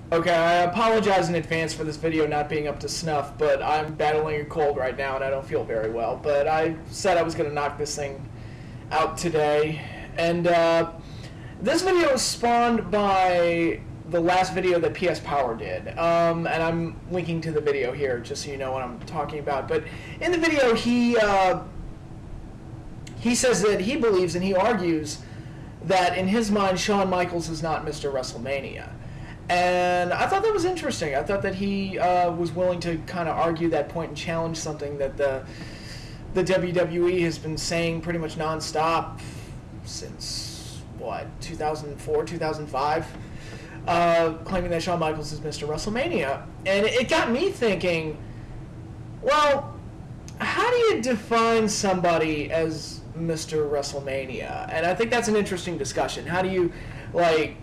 Okay, I apologize in advance for this video not being up to snuff, but I'm battling a cold right now and I don't feel very well. But I said I was going to knock this thing out today. And this video was spawned by the last video that PS Power did. And I'm linking to the video here just so you know what I'm talking about. But in the video, he says that he believes and he argues that in his mind, Shawn Michaels is not Mr. WrestleMania. And I thought that was interesting. I thought that he was willing to kind of argue that point and challenge something that the WWE has been saying pretty much nonstop since, what, 2004, 2005, claiming that Shawn Michaels is Mr. WrestleMania. And it got me thinking, well, how do you define somebody as Mr. WrestleMania? And I think that's an interesting discussion. How do you, like,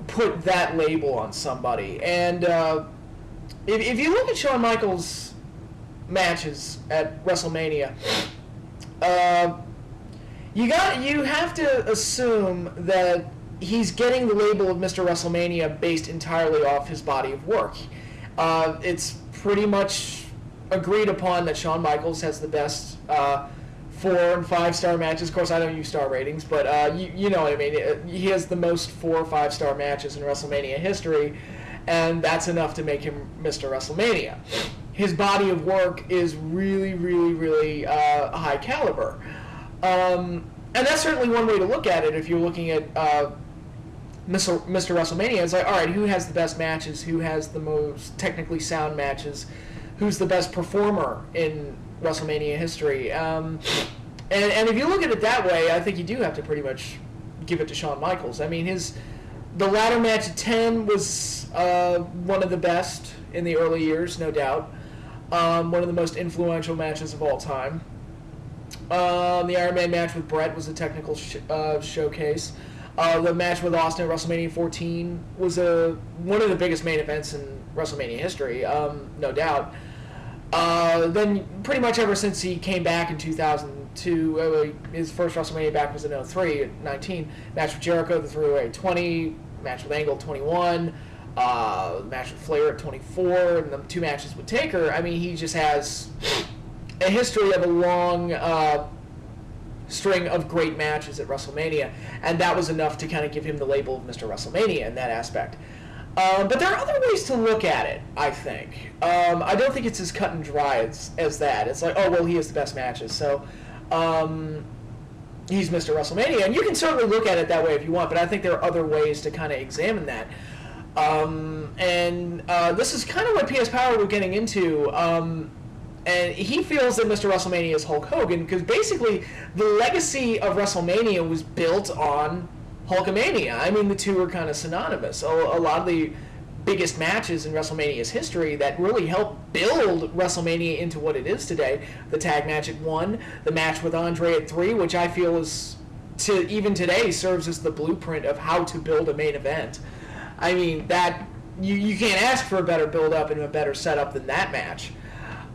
put that label on somebody? And if you look at Shawn Michaels' matches at WrestleMania, you have to assume that he's getting the label of Mr. WrestleMania based entirely off his body of work. It's pretty much agreed upon that Shawn Michaels has the best 4- and 5-star matches. Of course, I don't use star ratings, but you know what I mean. He has the most 4- or 5-star matches in WrestleMania history, and that's enough to make him Mr. WrestleMania. His body of work is really, really, really high caliber. And that's certainly one way to look at it if you're looking at Mr. WrestleMania. It's like, all right, who has the best matches? Who has the most technically sound matches? Who's the best performer in WrestleMania history? And if you look at it that way, I think you do have to pretty much give it to Shawn Michaels. I mean, the ladder match at 10 was one of the best in the early years, no doubt. One of the most influential matches of all time. The Iron Man match with Brett was a technical showcase. The match with Austin at WrestleMania 14 was one of the biggest main events in WrestleMania history, no doubt. Then pretty much ever since he came back in 2002, his first WrestleMania back was in 03 at 19. Match with Jericho, the 3-way 20. Match with Angle, 21. Match with Flair at 24. And the 2 matches with Taker. I mean, he just has a history of a long string of great matches at WrestleMania. And that was enough to kind of give him the label of Mr. WrestleMania in that aspect. But there are other ways to look at it, I think. I don't think it's as cut and dry as that. It's like, oh, well, he has the best matches, so he's Mr. WrestleMania. And you can certainly look at it that way if you want, but I think there are other ways to kind of examine that. This is kind of what PS Power we're getting into. And he feels that Mr. WrestleMania is Hulk Hogan, because basically the legacy of WrestleMania was built on Hulkamania. I mean, the two are kind of synonymous. A lot of the biggest matches in WrestleMania's history that really helped build WrestleMania into what it is today. The tag match at 1, the match with Andre at 3, which I feel is, even today, serves as the blueprint of how to build a main event. I mean, that you can't ask for a better build-up and a better setup than that match.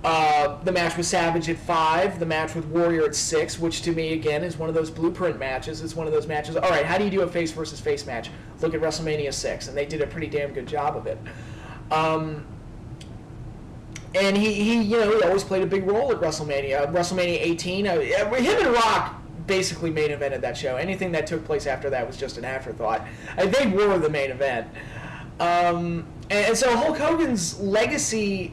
The match with Savage at 5, the match with Warrior at 6, which to me, again, is one of those blueprint matches. It's one of those matches, all right, how do you do a face versus face match? Look at WrestleMania 6, and they did a pretty damn good job of it. And he always played a big role at WrestleMania. WrestleMania 18, him and Rock basically main evented that show. Anything that took place after that was just an afterthought. They were the main event. And so Hulk Hogan's legacy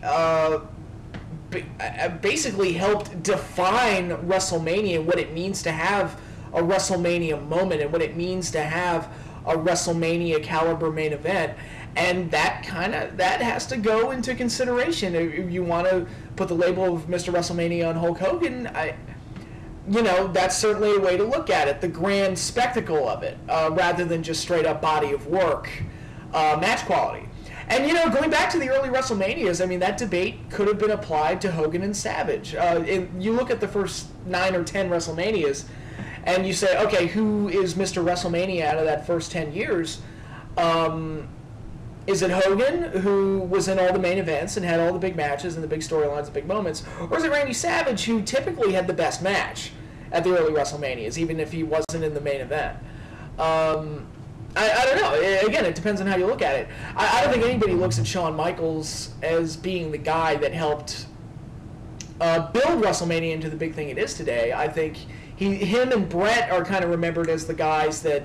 basically helped define WrestleMania, what it means to have a WrestleMania moment and what it means to have a WrestleMania caliber main event. And that has to go into consideration. If you want to put the label of Mr. WrestleMania on Hulk Hogan, that's certainly a way to look at it, the grand spectacle of it, rather than just straight up body of work, match quality. And, going back to the early WrestleManias, I mean, that debate could have been applied to Hogan and Savage. You look at the first 9 or 10 WrestleManias, and you say, okay, who is Mr. WrestleMania out of that first 10 years? Is it Hogan, who was in all the main events and had all the big matches and the big storylines and big moments? Or is it Randy Savage, who typically had the best match at the early WrestleManias, even if he wasn't in the main event? I don't know. Again, it depends on how you look at it. I don't think anybody looks at Shawn Michaels as being the guy that helped build WrestleMania into the big thing it is today. I think him and Brett are kind of remembered as the guys that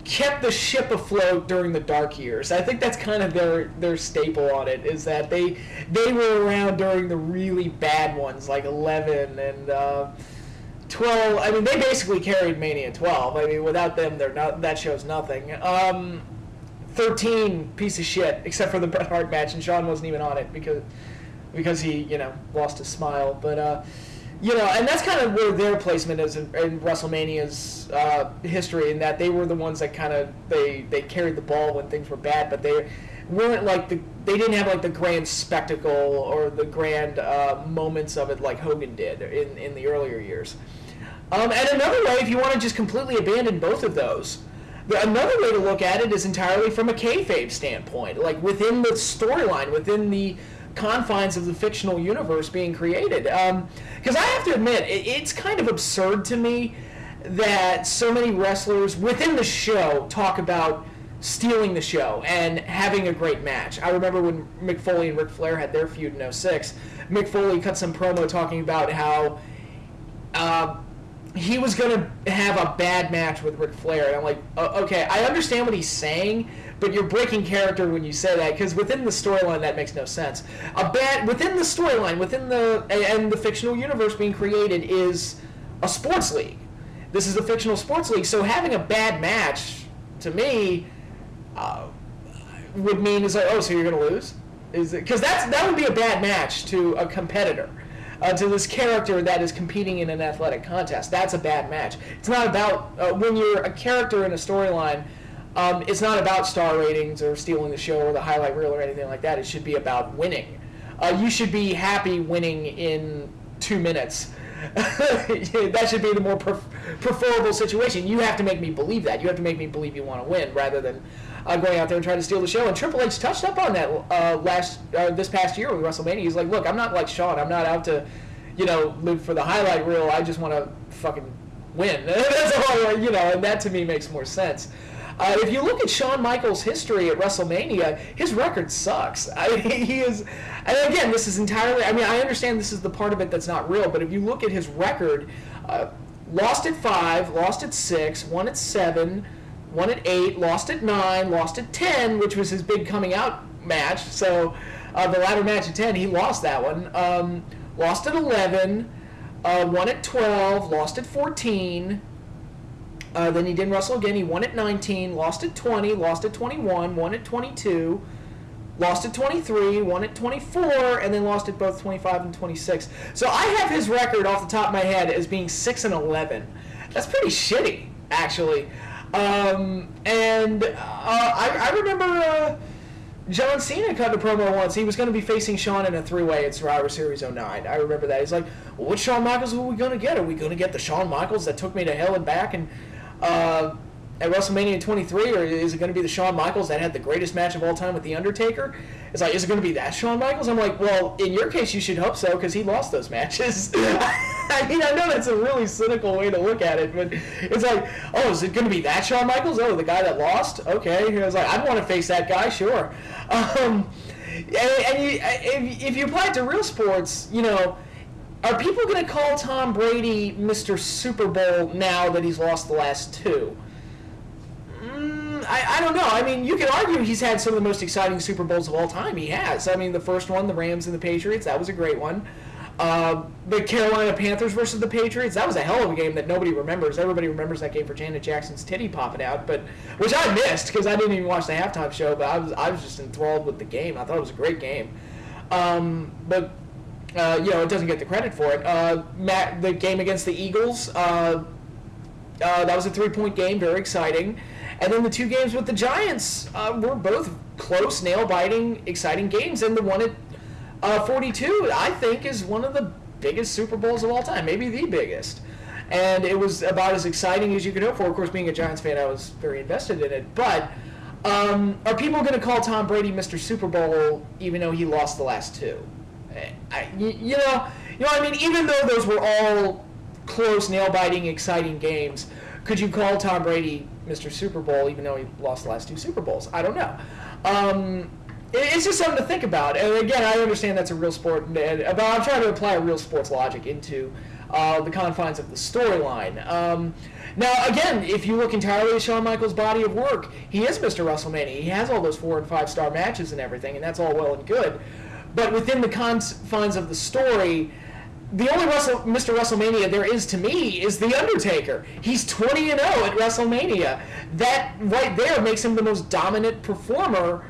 kept the ship afloat during the dark years. I think that's kind of their staple on it, is that they were around during the really bad ones, like 11 and 12. I mean, they basically carried Mania 12. I mean, without them, that show's nothing. 13, piece of shit, except for the Bret Hart match, and Shawn wasn't even on it because he, lost his smile. But, and that's kind of where their placement is in WrestleMania's history, in that they were the ones that kind of, they carried the ball when things were bad, but they weren't like they didn't have like the grand spectacle or the grand moments of it like Hogan did in the earlier years. And another way, if you want to just completely abandon both of those, another way to look at it is entirely from a kayfabe standpoint, like within the storyline, within the confines of the fictional universe being created. Because I have to admit, it's kind of absurd to me that so many wrestlers within the show talk about stealing the show and having a great match. I remember when Mick Foley and Ric Flair had their feud in '06, Mick Foley cut some promo talking about how he was going to have a bad match with Ric Flair. And I'm like, okay, I understand what he's saying, but you're breaking character when you say that, because within the storyline that makes no sense. Within the storyline, and the fictional universe being created is a sports league. This is a fictional sports league, so having a bad match, to me, would mean is like, oh, so you're going to lose? Because that would be a bad match to a competitor, to this character that is competing in an athletic contest. That's a bad match. It's not about when you're a character in a storyline. It's not about star ratings or stealing the show or the highlight reel or anything like that. It should be about winning. You should be happy winning in 2 minutes. That should be the more preferable situation. You have to make me believe that. You have to make me believe you want to win, rather than going out there and trying to steal the show. And Triple H touched up on that this past year with WrestleMania. He's like, look, I'm not like Shawn. I'm not out to, live for the highlight reel. I just want to fucking win. That's all, and that to me makes more sense. If you look at Shawn Michaels' history at WrestleMania, his record sucks. He is, and again, this is entirely, I understand this is the part of it that's not real, but if you look at his record, lost at 5, lost at 6, won at 7, won at 8, lost at 9, lost at 10, which was his big coming out match, so the latter match at 10, he lost that one, lost at 11, won at 12, lost at 14, then he didn't wrestle again. He won at 19, lost at 20, lost at 21, won at 22, lost at 23, won at 24, and then lost at both 25 and 26. So I have his record off the top of my head as being 6-11. That's pretty shitty, actually. I remember John Cena cut a promo once. He was going to be facing Shawn in a three-way at Survivor Series 09. I remember that. He's like, well, what Shawn Michaels are we going to get? Are we going to get the Shawn Michaels that took me to hell and back and at WrestleMania 23, or is it going to be the Shawn Michaels that had the greatest match of all time with The Undertaker? It's like, is it going to be that Shawn Michaels? I'm like, well, in your case, you should hope so, because he lost those matches. I know that's a really cynical way to look at it, but it's like, oh, is it going to be that Shawn Michaels? Oh, the guy that lost? Okay. I was like, I'd want to face that guy, sure. If you apply it to real sports, are people going to call Tom Brady Mr. Super Bowl now that he's lost the last two? I don't know. You can argue he's had some of the most exciting Super Bowls of all time. He has. The first one, the Rams and the Patriots, that was a great one. The Carolina Panthers versus the Patriots, that was a hell of a game that nobody remembers. Everybody remembers that game for Janet Jackson's titty popping out, which I missed because I didn't even watch the halftime show, but I was just enthralled with the game. I thought it was a great game. It doesn't get the credit for it. The game against the Eagles, that was a 3-point game, very exciting. And then the two games with the Giants were both close, nail-biting, exciting games. And the one at 42, I think, is one of the biggest Super Bowls of all time, maybe the biggest. And it was about as exciting as you could hope for. Of course, being a Giants fan, I was very invested in it. But are people going to call Tom Brady Mr. Super Bowl even though he lost the last two? Even though those were all close, nail-biting, exciting games, Could you call Tom Brady Mr. Super Bowl even though he lost the last 2 Super Bowls? I don't know. It's just something to think about. And again, I understand that's a real sport, but I'm trying to apply a real sports logic into the confines of the storyline. Now, again, if you look entirely at Shawn Michaels' body of work, he is Mr. WrestleMania. He has all those 4- and 5-star matches and everything, and that's all well and good. But within the confines of the story, the only Mr. WrestleMania there is to me is The Undertaker. He's 20-0 at WrestleMania. That right there makes him the most dominant performer,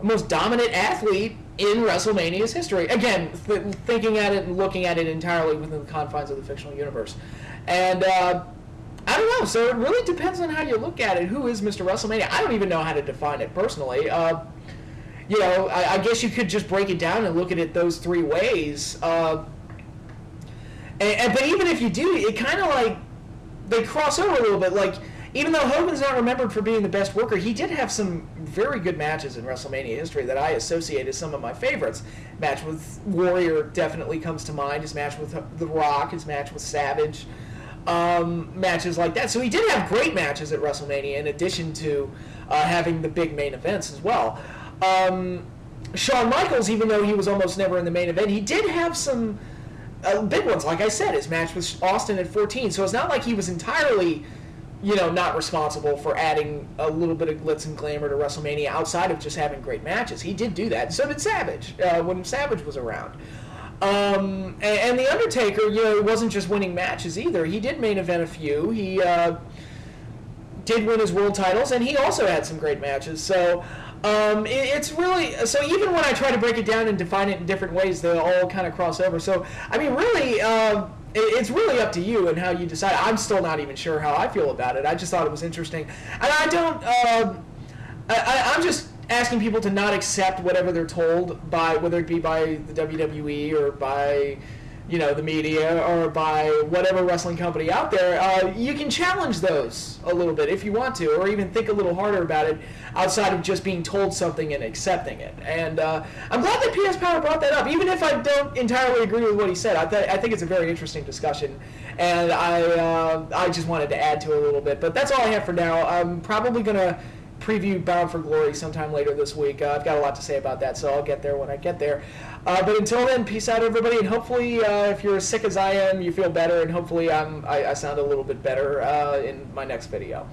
most dominant athlete in WrestleMania's history. Again, thinking at it and looking at it entirely within the confines of the fictional universe. And I don't know, so it really depends on how you look at it. Who is Mr. WrestleMania? I don't even know how to define it personally. You know, I guess you could just break it down and look at it those 3 ways. But even if you do, it kind of like, they cross over a little bit. Like, even though Hogan's not remembered for being the best worker, he did have some very good matches in WrestleMania history that I associate as some of my favorites. Match with Warrior definitely comes to mind. His match with The Rock, his match with Savage, matches like that. So he did have great matches at WrestleMania in addition to having the big main events as well. Shawn Michaels, even though he was almost never in the main event, he did have some big ones. Like I said, his match with Austin at 14. So it's not like he was entirely, you know, not responsible for adding a little bit of glitz and glamour to WrestleMania outside of just having great matches. He did do that. So did Savage when Savage was around. And The Undertaker, you know, wasn't just winning matches either. He did main event a few. He did win his world titles, and he also had some great matches. So it's really, so even when I try to break it down and define it in different ways, they all kind of cross over. So, I mean, really, it's really up to you and how you decide. I'm still not even sure how I feel about it. I just thought it was interesting. And I don't, I'm just asking people to not accept whatever they're told by, whether it be by the WWE or by, you know, the media or by whatever wrestling company out there. You can challenge those a little bit if you want to, or even think a little harder about it outside of just being told something and accepting it. And I'm glad that PS Power brought that up, even if I don't entirely agree with what he said. I think it's a very interesting discussion, and I just wanted to add to it a little bit. But that's all I have for now. I'm probably going to preview Bound for Glory sometime later this week. I've got a lot to say about that, so I'll get there when I get there. But until then, peace out, everybody, and hopefully, if you're as sick as I am, you feel better, and hopefully I sound a little bit better in my next video.